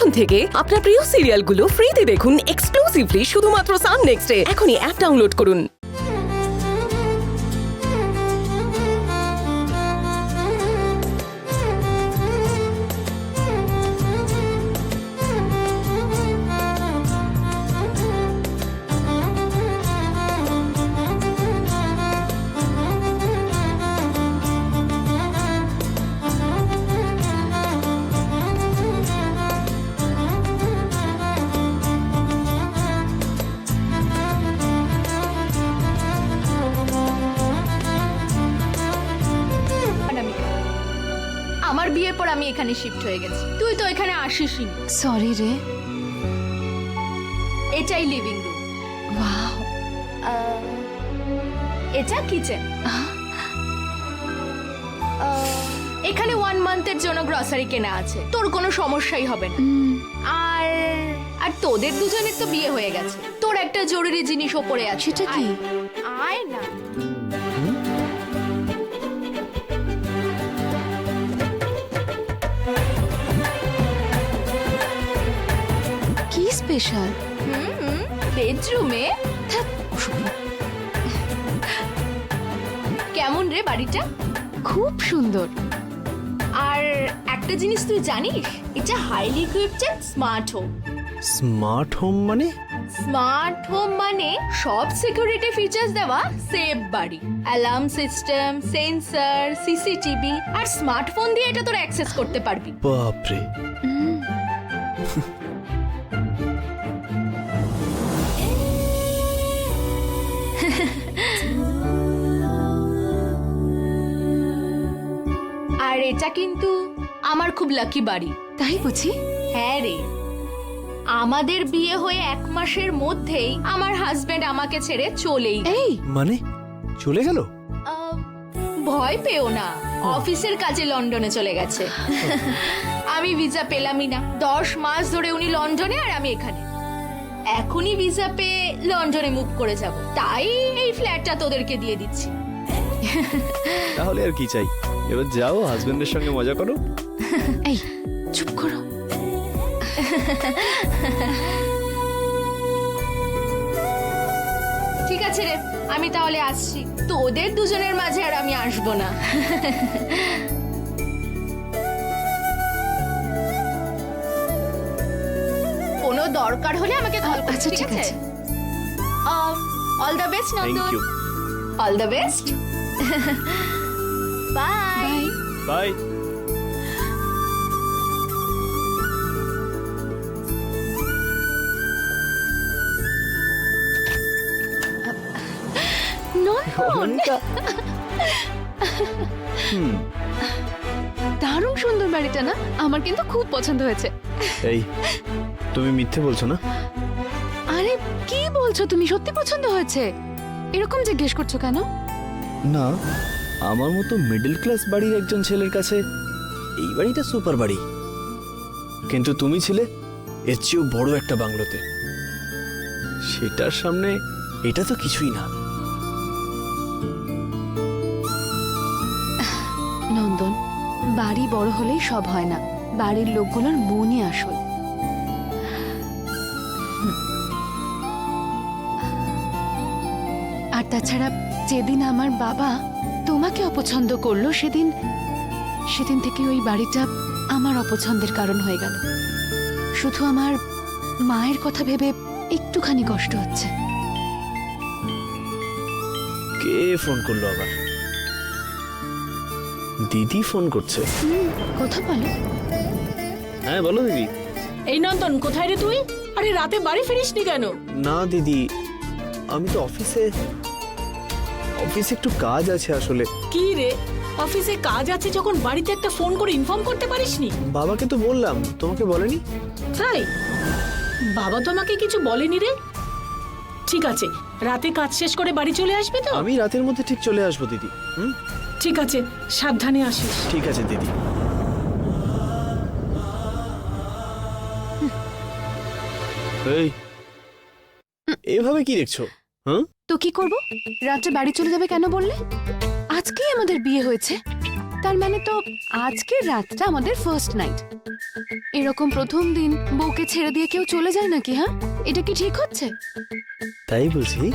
এখন থেকে আপনার প্রিয় সিরিয়ালগুলো ফ্রিতে দেখুন এক্সক্লুসিভলি শুধুমাত্র সান নেক্সটে। এখনই অ্যাপ ডাউনলোড করুন। আমার বিয়ের পর আমি এখানে শিফট হয়ে গেছি, তুই তো এখানে আসিসই। সরি রে। এটাই লিভিং রুম, ওয়াও। এটা কিচেন। এখানে 1 মান্থের জন্য গ্রসারি কেনা আছে, তোর কোনো সমস্যাই হবে না। আর আর তোদের দুজনের তো বিয়ে হয়ে গেছে, তোর একটা জরুরি জিনিস ওপরে আছে। সেটা কি? আয় না। কি স্পেশাল? বেডরুমে কেমন রে বাড়িটা? খুব সুন্দর। আর একটা জিনিস তুই জানিস, এটা highly equipped smart home. Smart home মানে? স্মার্ট হোম মানে সব সিকিউরিটি ফিচার্স দেওয়া সেফ বাড়ি, অ্যালার্ম সিস্টেম, সেন্সর, সিসিটিভি আর স্মার্টফোন দিয়ে এটা তোর অ্যাক্সেস করতে পারবি। বাপরে। আর এটা কিন্তু আমার খুব লাকি বাড়ি। তাই বুঝি? হ্যাঁ রে, আমাদের বিয়ে হয়ে 1 মাসের মধ্যেই আমার হাজবেন্ড আমাকে ছেড়ে চলেই গেল। এই মানে চলে গেল? ভয় পেও না, অফিসের কাজে লন্ডনে চলে গেছে। আমি ভিসা পেলামই না, 10 মাস ধরে উনি লন্ডনে আর আমি এখানে। এখনই ভিসা পেয়ে লন্ডনে মুভ করে যাব, তাই এই ফ্ল্যাটটা তোদেরকে দিয়ে দিচ্ছি। তাহলে আর কি চাই? এবার যাও, হাজবেন্ডের সঙ্গে মজা করো। এই চুপ করো। ঠিক আছে রে, আমি তাহলে আসছি। তোদের দুজনের মাঝে আর আমি আসবো না। কোনো দরকার হলে আমাকে কল করো। আচ্ছা, ঠিক আছে। All the best thank Nandan. You. All the best. Bye. Bye. দারুণ সুন্দর বাড়িটা না? আমার কিন্তু খুব পছন্দ হয়েছে। এই, তুমি মিথ্যে বলছো না? আরে কি বলছো তুমি? সত্যি পছন্দ হয়েছে? এরকম জিজ্ঞেস করছো কেন? না, আমার মতো মিডল ক্লাস বাড়ির একজন ছেলের কাছে এই বাড়িটা সুপার বাড়ি, কিন্তু তুমি ছিলে এর চেয়েও বড় একটা বাংলোতে। সেটার সামনে এটা তো কিছুই না। নন্দন, বাড়ি বড় হলেই সব হয় না, বাড়ির লোকগুলোর মনই আসল। আর তাছাড়া যেদিন আমার বাবা তোমাকে অপছন্দ করলো, সেদিন থেকে ওই বাড়িটা আমার অপছন্দের কারণ হয়ে গেল। শুধু আমার মায়ের কথা ভেবে একটুখানি কষ্ট হচ্ছে। কে ফোন করলো আবার? দিদি ফোন করছে। কথা বলো। হ্যাঁ বলো দিদি। এই নন্দন, কোথায় রে তুই? আরে রাতে বাড়ি ফিরিসনি কেন? না দিদি, আমি তো অফিসে একটু কাজ আছে আসলে। কি রে, অফিসে কাজ আছে যখন বাড়িতে একটা ফোন করে ইনফর্ম করতে পারিসনি? বাবাকে তো বললাম, তোমাকে বলেনি? তাই বাবা তো আমাকে কিছু বলেনি রে। ঠিক আছে, রাতে কাজ শেষ করে বাড়ি চলে আসবি তো? আমি রাতের মধ্যে ঠিক চলে আসবো দিদি। ঠিক আছে, সাবধানে আসিস। ঠিক আছে দিদি। এই, এভাবে কি দেখছো? তো কি করব? রাত্রে বাড়ি চলে যাবে কেন বললে? আজকেই আমাদের বিয়ে হয়েছে। তার মানে তো আজকের রাতটা আমাদের ফার্স্ট নাইট। এরকম প্রথম দিন বউকে ছেড়ে দিয়ে কেউ চলে যায় নাকি? হ্যাঁ, এটা কি ঠিক হচ্ছে? তাই বুঝি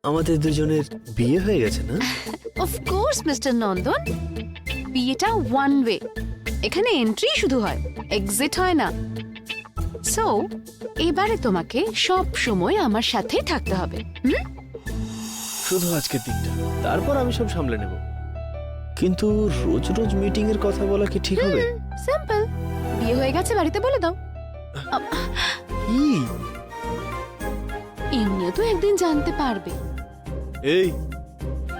আমাদের দুজনের বিয়ে হয়ে গেছে না? অফকোর্স মিস্টার নন্দন, বিয়েটা ওয়ান ওয়ে, এখানে এন্ট্রি শুধু হয়, এক্সিট হয় না। সো এবারে তোমাকে সব সময় আমার সাথেই থাকতে হবে। শুধু আজকের দিনটা, তারপর আমি সব সামলে নেব। কিন্তু রোজ রোজ মিটিং এর কথা বলা কি ঠিক হবে? সিম্পল, বিয়ে হয়ে গেছে বাড়িতে বলে দাও। কি? এমনিও তো একদিন জানতে পারবে। এই,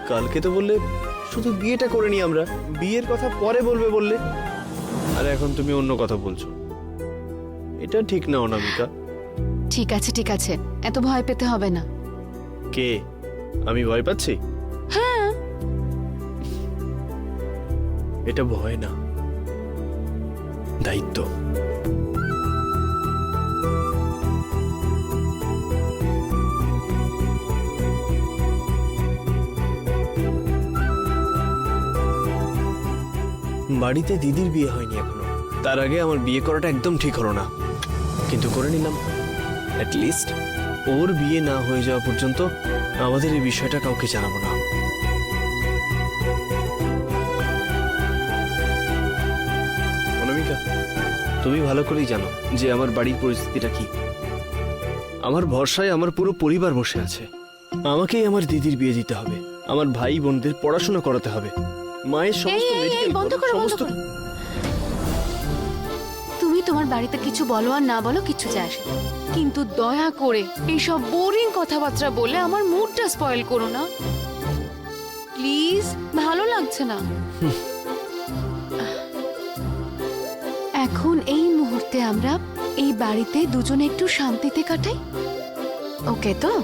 কালকে তো বললে শুধু বিয়েটা করে নি আমরা, বিয়ের কথা পরে বলবে বললে, আর এখন তুমি অন্য কথা বলছো। এটা ঠিক না অনামিকা। ঠিক আছে ঠিক আছে, এত ভয় পেতে হবে না। কে? আমি ভয় পাচ্ছি? হ্যাঁ, এটা ভয় না, দায়িত্ব। বাড়িতে দিদির বিয়ে হয়নি এখনো, তার আগে আমার বিয়ে করাটা একদম ঠিক হলো না, কিন্তু করে নিলাম। লিস্ট ওর বিয়ে না হয়ে যাওয়া পর্যন্ত আমাদের এই বিষয়টা কাউকে জানাবো না। অনামিকা, তুমি ভালো করেই জানো যে আমার বাড়ির পরিস্থিতিটা কি। আমার ভরসায় আমার পুরো পরিবার বসে আছে। আমাকেই আমার দিদির বিয়ে দিতে হবে, আমার ভাই বোনদের পড়াশোনা করাতে হবে, মায়ের সমস্ত medical বন্ধ করো, বন্ধ সমস্ত- করো। তুমি তোমার বাড়িতে কিছু বলো আর না বলো কিচ্ছু যায় আসে না। কিন্তু দয়া করে এইসব বোরিং কথাবার্তা বলে আমার মুডটা স্পয়েল করো না প্লিজ, ভালো লাগছে না। এখন এই মুহূর্তে আমরা এই বাড়িতে দুজনে একটু শান্তিতে কাটাই, ওকে তো?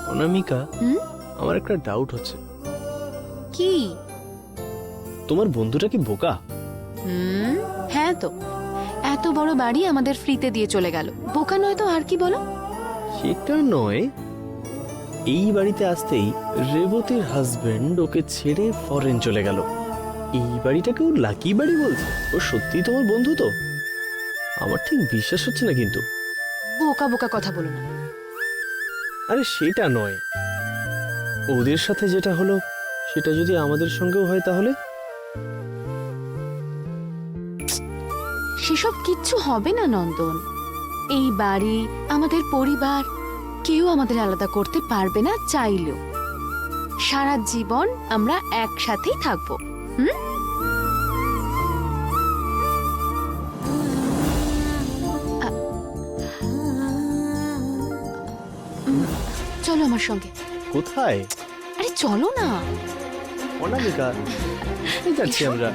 অনামিকা, হুম? আমার একটা ডাউট হচ্ছে, কি? তোমার বন্ধুটা কি বোকা? হ্যাঁ তো, এত বড় বাড়ি আমাদের ফ্রিতে দিয়ে চলে গেল, বোকা নয় তো আর কি বলো? সেটা নয়, এই বাড়িতে আসতেই রেবতীর হাজবেন্ড ওকে ছেড়ে ফরেন চলে গেল। এই বাড়িটাকে ওর লাকি বাড়ি বলছে? ও সত্যি তোমার বন্ধু তো? আমার ঠিক বিশ্বাস হচ্ছে না কিন্তু। বোকা বোকা কথা বলো না। আরে সেটা নয়, ওদের সাথে যেটা হলো সেটা যদি আমাদের সঙ্গেও হয় তাহলে? সেসব কিচ্ছু হবে না নন্দন, এই বাড়ি আমাদের পরিবার, কেউ আমাদের আলাদা করতে পারবে না চাইলেও। সারা জীবন আমরা একসাথেই থাকবো। চলো আমার সঙ্গে। কোথায়? আরে চলো না। অনামিকা, কোথায় যাচ্ছি আমরা?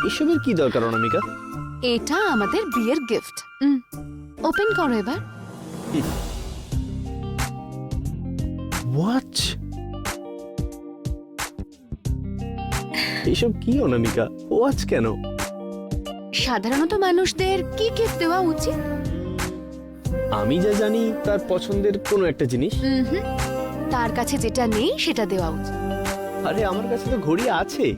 এসবের কি দরকার অনামিকা? এটা আমাদের বিয়ের গিফট। ওপেন করো এবার। ওয়াচ? এসব কি অনামিকা? ওয়াচ কেন? সাধারণত মানুষদের কি গিফট দেওয়া উচিত? আমি যা জানি তার পছন্দের কোনো একটা জিনিস। তার কাছে যেটা নেই সেটা দেওয়া উচিত। আরে আমার কাছে তো ঘড়ি আছে।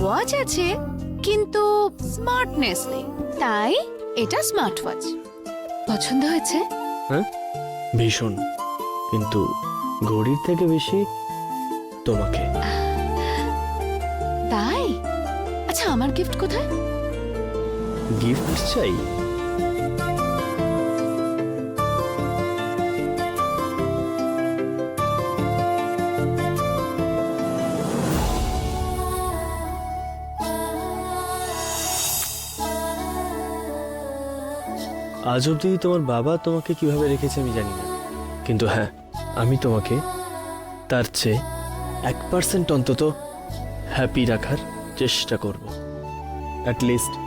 ওয়াচ আছে কিন্তু স্মার্টনেস নেই, তাই এটা স্মার্ট ওয়াচ। পছন্দ হয়েছে? হ্যাঁ, ভীষণ, কিন্তু ঘড়ির থেকে বেশি তোমাকে। তাই? আচ্ছা, আমার গিফট কোথায়? গিফট চাই? আজ অব্দি তোমার বাবা তোমাকে কিভাবে রেখেছে আমি জানি না, কিন্তু হ্যাঁ, আমি তোমাকে তার চেয়ে 1% অন্তত হ্যাপি রাখার চেষ্টা করব। অ্যাটলিস্ট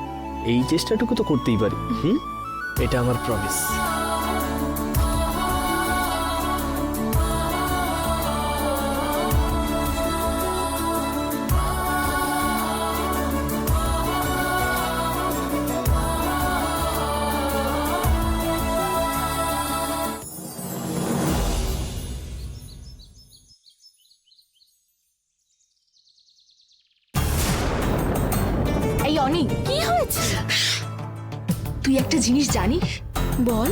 এই চেষ্টাটুকু তো করতেই পারি। এটা আমার প্রমিস। তুই একটা জিনিস জানিস? বল।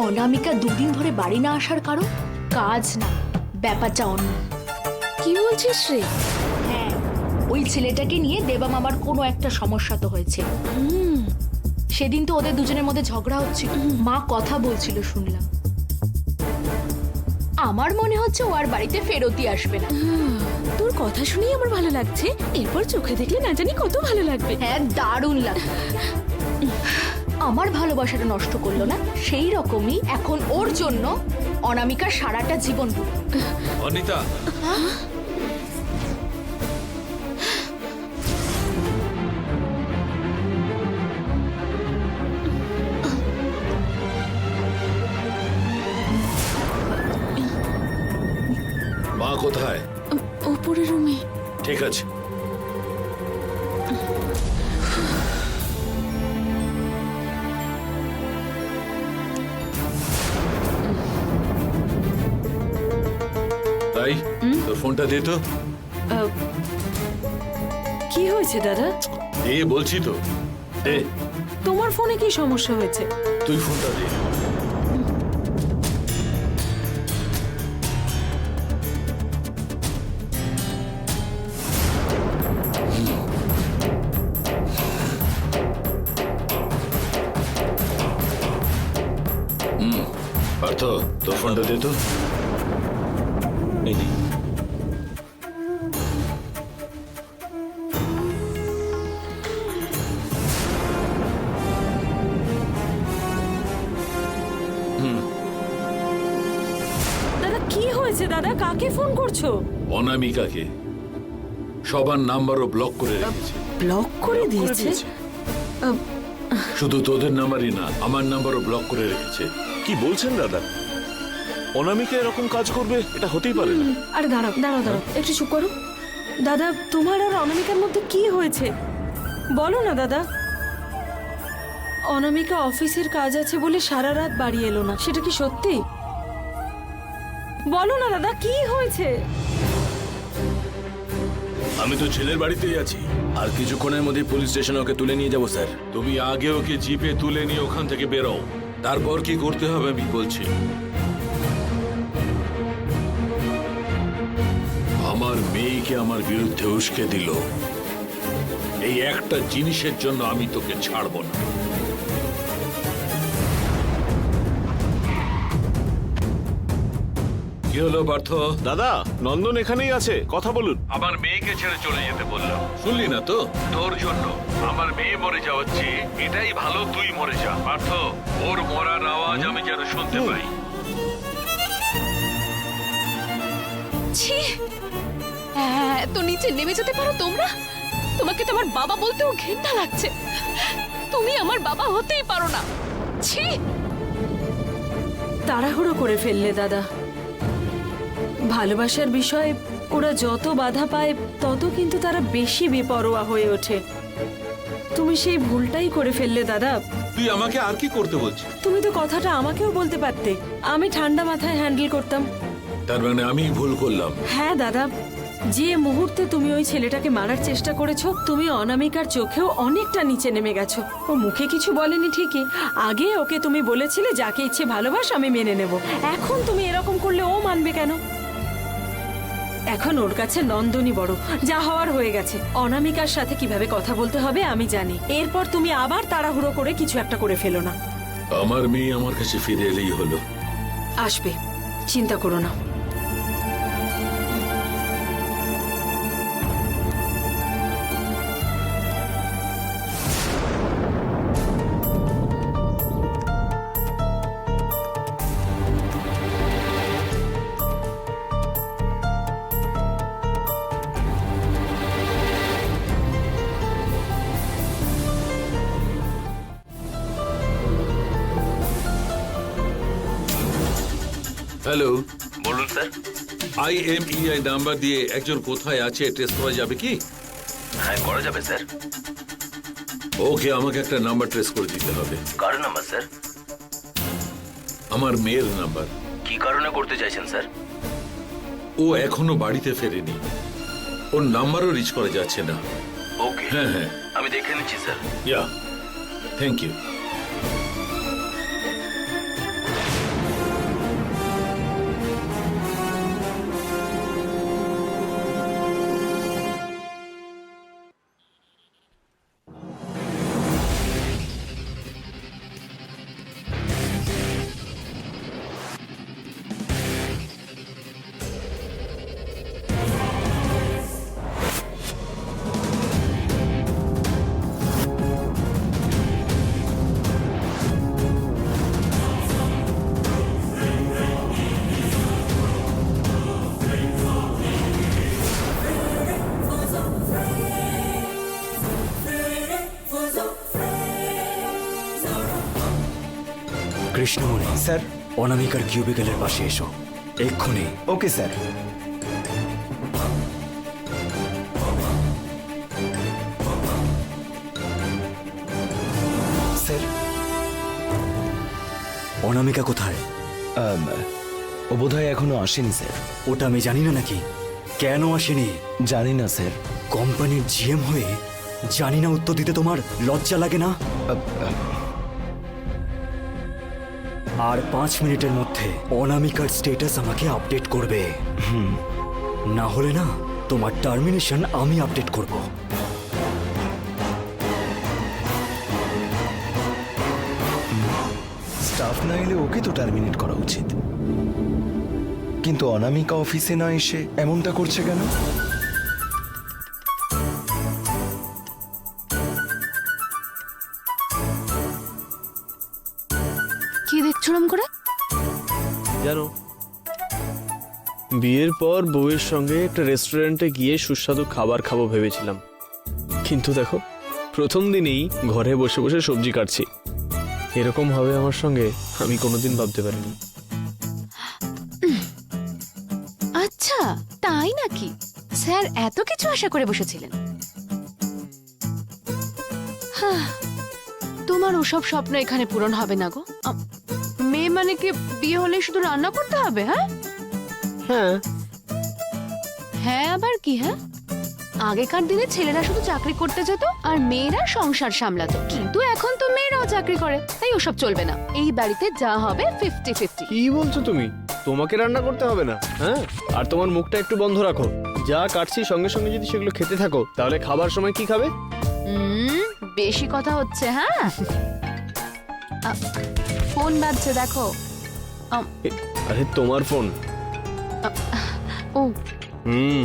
অনামিকা দুদিন ধরে বাড়ি না আসার কারণ কাজ না, ব্যাপারটা অন্য। কি বলছিস রে? হ্যাঁ, ওই ছেলেটাকে নিয়ে দেবা মামার কোনো একটা সমস্যা তো হয়েছে। সেদিন তো ওদের দুজনের মধ্যে ঝগড়া হচ্ছিল, মা কথা বলছিল শুনলাম। আমার মনে হচ্ছে ও আর বাড়িতে ফেরতই আসবে না। তোর কথা শুনেই আমার ভালো লাগছে, এরপর চোখে দেখলে না জানি কত ভালো লাগবে। হ্যাঁ, দারুণ লাগে। আমার ভালোবাসাটা নষ্ট করলো না, সেই রকমই এখন ওর জন্য অনামিকা সারাটা জীবন ভুগবে। অনিতা, মা কোথায়? ওপরের রুমে। ঠিক আছে। তাই তোর ফোনটা দে তো। কি হয়েছে দাদা? দে বলছি তো, দে। তোমার ফোনে কি সমস্যা হয়েছে? তুই ফোনটা দে। পার্থ, তোর ফোনটা দে তো। এই নে। দাদা কি হয়েছে? দাদা কাকে ফোন করছো? অনামিকাকে। সবার নাম্বারও ব্লক করে রেখেছে। ব্লক করে দিয়েছে? শুধু তোদের নাম্বারই না, আমার নাম্বারও ব্লক করে রেখেছে। কি বলছেন দাদা? অনামিকা এরকম কাজ করবে? এটা হতেই পারে না। আরে দাঁড়াও দাঁড়াও দাঁড়াও, একটু চুপ করো। দাদা তোমার আর অনামিকার মধ্যে কি হয়েছে বলো না দাদা। অনামিকা অফিসের কাজ আছে বলে সারা রাত বাড়ি এলো না, সেটা কি সত্যি? বলো না দাদা, কি হয়েছে? আমি তো ছেলের বাড়িতেই আছি, আর কিছুক্ষণের মধ্যে পুলিশ স্টেশনে ওকে তুলে নিয়ে যাবো স্যার। তুমি আগে ওকে জিপে তুলে নিয়ে ওখান থেকে বেরো, তারপর কি করতে হবে আমি বলছি। আমার মেয়েকে আমার বিরুদ্ধে উস্কে দিল, এই একটা জিনিসের জন্য আমি তোকে ছাড়ব না। কি হলো পার্থ? দাদা, নন্দন এখানেই আছে, কথা বলুন। আমার মেয়েকে ছেড়ে চলে যেতে বললাম, শুনলি না তো? তোর জন্য আমার মেয়ে মরে যাওয়াচ্ছি, এটাই ভালো তুই মরে যা। পার্থ, ওর মরার আওয়াজ আমি যেন শুনতে পাই। ছি, এত নিচে নেমে যেতে পারো তোমরা? তোমাকে তো আমার বাবা বলতেও ঘেন্না লাগছে। তুমি আমার বাবা হতেই পারো না। ছি। তাড়াহুড়ো করে ফেললে দাদা। ভালোবাসার বিষয়ে ওরা যত বাধা পায় তত কিন্তু তারা বেশি বেপরোয়া হয়ে ওঠে। তুমি সেই ভুলটাই করে ফেললে দাদা। তুই আমাকে আর কি করতে বলছিস? তুমি তো কথাটা আমাকেও বলতে পারতে, আমি ঠান্ডা মাথায় হ্যান্ডেল করতাম। তার মানে আমি ভুল করলাম? হ্যাঁ দাদা, যে মুহূর্তে তুমি ওই ছেলেটাকে মারার চেষ্টা করেছো, তুমি অনামিকার চোখেও অনেকটা নিচে নেমে গেছো। ও মুখে কিছু বলেনি ঠিকই, আগে ওকে তুমি বলেছিলে যাকে ইচ্ছে ভালোবাস, আমি মেনে নেব। এখন তুমি এরকম করলে ও মানবে কেন? এখন ওর কাছে নন্দনী বড়, যা হওয়ার হয়ে গেছে। অনামিকার সাথে কিভাবে কথা বলতে হবে আমি জানি। এরপর তুমি আবার তাড়াহুড়ো করে কিছু একটা করে ফেলো না। আমার মেয়ে আমার কাছে ফিরে এলেই হলো। আসবে, চিন্তা করো না। হ্যালো, বলুন স্যার। IMEI নাম্বার দিয়ে একজন কোথায় আছে ট্রেস করা যাবে কি? হ্যাঁ, করা যাবে স্যার। ওকে আমাকে একটা নাম্বার ট্রেস করে দিতে হবে। কার নাম্বার স্যার? আমার মেয়ের নাম্বার। কি কারণে করতে চাইছেন স্যার? ও এখনো বাড়িতে ফেরেনি, ওর নাম্বারও রিচ করা যাচ্ছে না। ওকে, হ্যাঁ হ্যাঁ, আমি দেখে নিচ্ছি sir. Yeah, thank you. Krishnamani sir, অনামিকার কিউবিক্যালের পাশে এসো এক্ষুনি। Okay sir. স্যার, অনামিকা কোথায়? ও বোধহয় এখনো আসেনি স্যার। ওটা আমি জানি না নাকি? কেন আসেনি? জানি না স্যার। কোম্পানির জিএম হয়ে জানি না উত্তর দিতে তোমার লজ্জা লাগে না? আর 5 মিনিটের মধ্যে অনামিকার স্ট্যাটাস আমাকে আপডেট করবে। না হলে না তোমার টার্মিনেশন আমি আপডেট করব। স্টাফ না এলে ওকে তো টার্মিনেট করা উচিত, কিন্তু অনামিকা অফিসে না এসে এমনটা করছে কেন? কি দেখছো রম করে? জানো, বিয়ের পর বউয়ের সঙ্গে একটা রেস্টুরেন্টে গিয়ে সুস্বাদু খাবার খাবো ভেবেছিলাম, কিন্তু দেখো প্রথম দিনেই ঘরে বসে বসে সবজি কাটছি। এরকম হবে আমার সঙ্গে আমি কোনোদিন ভাবতে পারিনি। আচ্ছা, তাই নাকি? স্যার এত কিছু আশা করে বসেছিলেন? হাহ, তোমার ওসব স্বপ্ন এখানে পূরণ হবে না গো। মেয়ে মানে কি বিয়ে হলে শুধু রান্না করতে হবে? হ্যাঁ হ্যাঁ, হ্যাঁ আবার কি? হ্যাঁ, আগেকার দিনে ছেলেরা শুধু চাকরি করতে যেত আর মেয়েরা সংসার সামলাতো, কিন্তু এখন তো মেয়েরাও চাকরি করে, তাই ওসব চলবে না। এই বাড়িতে যা হবে 50-50। কি বলছো তুমি? তোমাকে রান্না করতে হবে না? হ্যাঁ, আর তোমার মুখটা একটু বন্ধ রাখো। যা কাটছি সঙ্গে সঙ্গে যদি সেগুলো খেতে থাকো তাহলে খাবার সময় কি খাবে? বেশি কথা হচ্ছে। হ্যাঁ, ফোন বাজছে দেখো। আরে তোমার ফোন? ও হুম,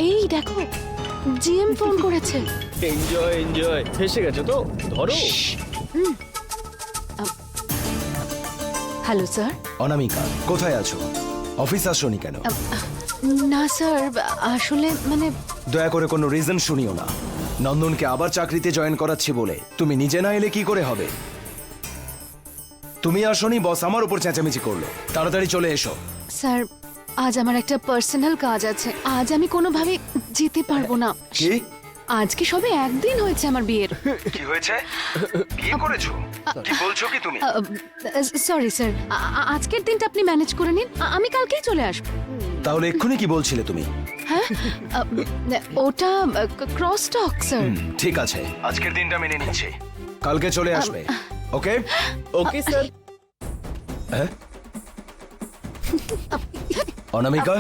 এই দেখো, জিএম ফোন করেছে। Enjoy enjoy. ফেসে গেছো তো? ধরো। Hello sir. অনামিকা কোথায় আছো? অফিস আসোনি কেন? না স্যার, আসলে মানে দয়া করে কোনো রিজন শুনিও না। নন্দনকে আবার চাকরিতে জয়েন করাচ্ছি বলে তুমি নিজে না এলে কি করে হবে? তুমি আসোনি, বস আমার উপর চেঁচামেচি করলো। তাড়াতাড়ি চলে এসো। স্যার, আজ আমার একটা পার্সোনাল কাজ আছে, আজ আমি কোনোভাবে যেতে পারবো না। কি? আজকে সবে একদিন হয়েছে আমার বিয়ের। কি হয়েছে? বিয়ে করেছো? কি বলছো কি তুমি? সরি স্যার, আজকের দিনটা আপনি ম্যানেজ করে নিন, আমি কালকেই চলে আসবো। তাহলে এক্ষুনি কি বলছিলে তুমি? হ্যাঁ, ওটা ক্রস টক স্যার। ঠিক আছে, আজকের দিনটা মেনে নিচ্ছি, কালকে চলে আসবে। ওকে ওকে স্যার। হ্যাঁ? অনামিকা,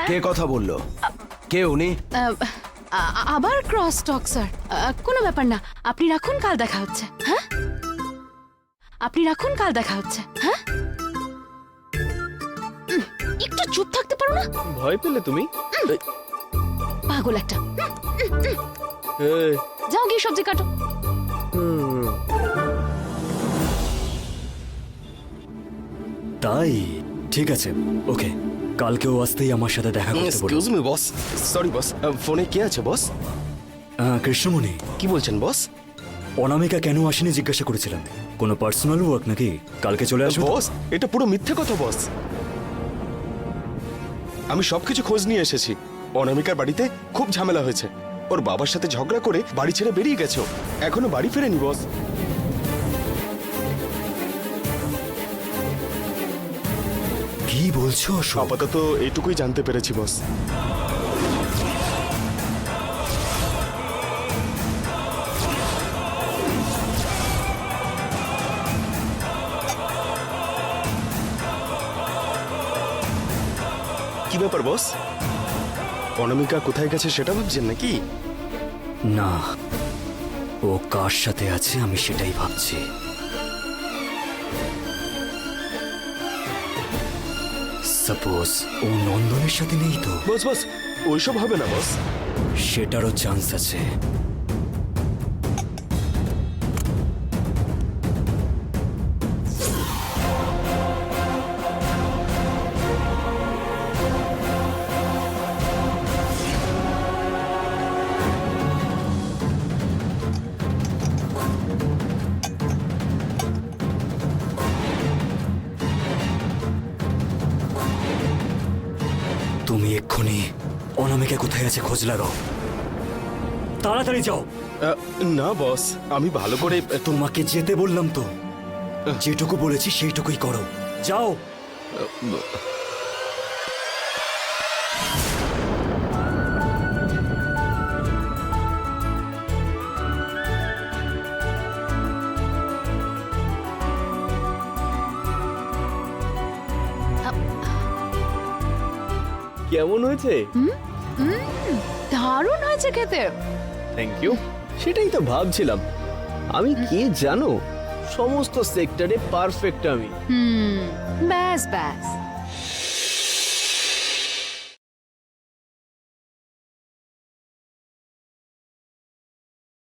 কে কথা বললো? কে উনি? আবার ক্রস টক স্যার। কোনো ব্যাপার না, আপনি রাখুন, কাল দেখা হচ্ছে। হ্যাঁ, আপনি রাখুন, কাল দেখা হচ্ছে। হ্যাঁ, একটু চুপ থাকতে পারো না? ভয় পেলে তুমি? পাগল একটা। এই, যাও গিয়ে সবজি কাটো। তাই ঠিক আছে, ওকে, কালকেও আসতেই আমার সাথে দেখা করতে বলো। এক্সকিউজ মি বস, সরি বস, ফোনে কে আছে বস? কৃষ্ণমণি, কি বলছেন বস? অনামিকা কেন আসেনি জিজ্ঞাসা করেছিলাম। কোনো পার্সোনাল ওয়ার্ক নাকি? কালকে চলে আসবে তো? বস, এটা পুরো মিথ্যে কথা বস। আমি সবকিছু খোঁজ নিয়ে এসেছি। অনামিকার বাড়িতে খুব ঝামেলা হয়েছে, ওর বাবার সাথে ঝগড়া করে বাড়ি ছেড়ে বেরিয়ে গেছে, ও এখনো বাড়ি ফেরেনি বস। কি বলছো? আপাতত এইটুকুই জানতে পেরেছি বস। কি ব্যাপার বস? অনামিকা কোথায় গেছে সেটা ভাবছেন নাকি? না, ও কার সাথে আছে আমি সেটাই ভাবছি। সাপোজ ও নন্দনের সাথে নেই তো? বস বস, ওইসব হবে না বস। সেটারও চান্স আছে। এক্ষুনি অনামিকা কোথায় আছে খোঁজ লাগাও, তাড়াতাড়ি যাও। না বস, আমি ভালো করে তোমাকে যেতে বললাম তো, যেটুকু বলেছি সেইটুকুই করো, যাও। কেমন হয়েছে? দারুণ হয়েছে খেতে। Thank you. সেটাই তো ভাবছিলাম, আমি কে জানো, সমস্ত সেক্টরে পারফেক্ট আমি। ব্যাস ব্যাস,